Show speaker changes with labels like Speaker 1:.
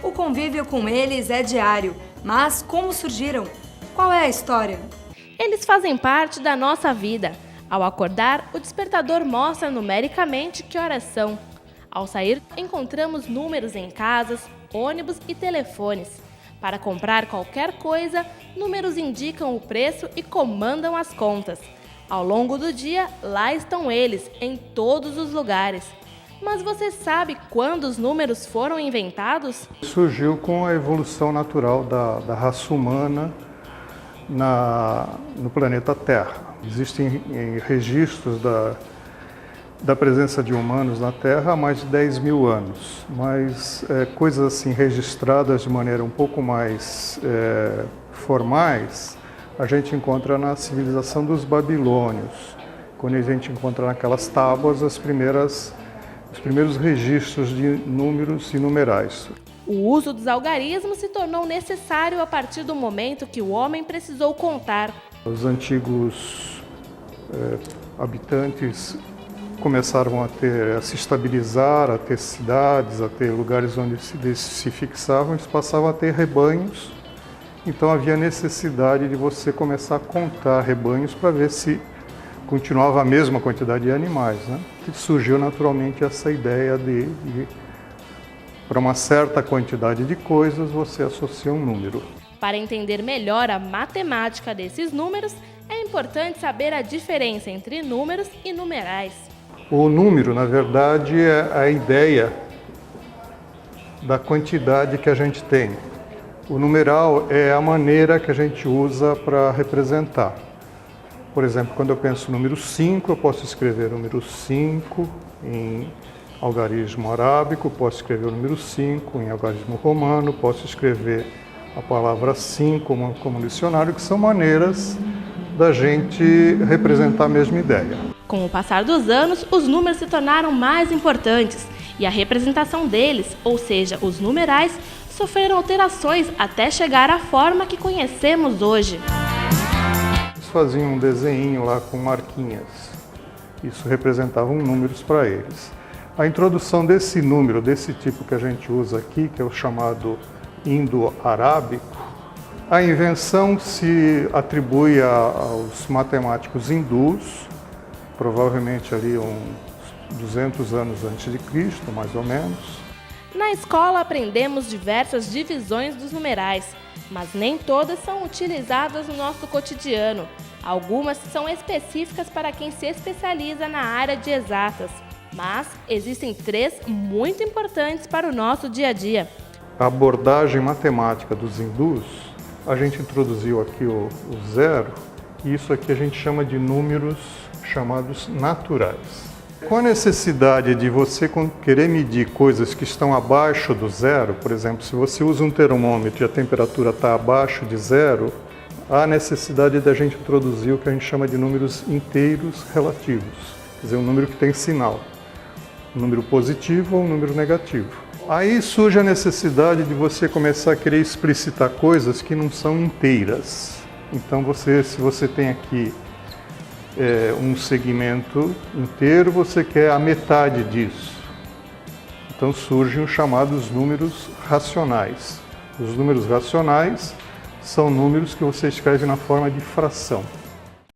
Speaker 1: O convívio com eles é diário, mas como surgiram? Qual é a história?
Speaker 2: Eles fazem parte da nossa vida. Ao acordar, o despertador mostra numericamente que horas são. Ao sair, encontramos números em casas, ônibus e telefones. Para comprar qualquer coisa, números indicam o preço e comandam as contas. Ao longo do dia, lá estão eles, em todos os lugares. Mas você sabe quando os números foram inventados?
Speaker 3: Surgiu com a evolução natural da raça humana no planeta Terra. Existem registros da presença de humanos na Terra há mais de 10 mil anos, mas coisas assim registradas de maneira um pouco mais formais, a gente encontra na civilização dos babilônios, quando a gente encontra naquelas tábuas os primeiros registros de números e numerais.
Speaker 2: O uso dos algarismos se tornou necessário a partir do momento que o homem precisou contar.
Speaker 3: Os antigos habitantes começaram a se estabilizar, a ter cidades, a ter lugares onde se fixavam, eles passavam a ter rebanhos. Então havia necessidade de você começar a contar rebanhos para ver se continuava a mesma quantidade de animais, né? E surgiu naturalmente essa ideia de para uma certa quantidade de coisas você associa um número.
Speaker 2: Para entender melhor a matemática desses números, é importante saber a diferença entre números e numerais.
Speaker 3: O número, na verdade, é a ideia da quantidade que a gente tem. O numeral é a maneira que a gente usa para representar. Por exemplo, quando eu penso no número 5, eu posso escrever o número 5 em algarismo arábico, posso escrever o número 5 em algarismo romano, posso escrever a palavra sim como no dicionário, que são maneiras da gente representar a mesma ideia.
Speaker 2: Com o passar dos anos, os números se tornaram mais importantes e a representação deles, ou seja, os numerais, sofreram alterações até chegar à forma que conhecemos hoje.
Speaker 3: Eles faziam um desenho lá com marquinhas. Isso representavam números para eles. A introdução desse número, desse tipo que a gente usa aqui, que é o chamado indo-arábico, a invenção se atribui aos matemáticos hindus, provavelmente ali uns 200 anos antes de Cristo, mais ou menos.
Speaker 2: Na escola aprendemos diversas divisões dos numerais, mas nem todas são utilizadas no nosso cotidiano. Algumas são específicas para quem se especializa na área de exatas, mas existem 3 muito importantes para o nosso dia a dia.
Speaker 3: A abordagem matemática dos hindus, a gente introduziu aqui o zero, e isso aqui a gente chama de números chamados naturais. Com a necessidade de você querer medir coisas que estão abaixo do zero, por exemplo, se você usa um termômetro e a temperatura está abaixo de zero, há necessidade da gente introduzir o que a gente chama de números inteiros relativos, quer dizer, um número que tem sinal, um número positivo ou um número negativo. Aí surge a necessidade de você começar a querer explicitar coisas que não são inteiras. Então, se você tem aqui um segmento inteiro, você quer a metade disso. Então surgem os chamados números racionais. Os números racionais são números que você escreve na forma de fração.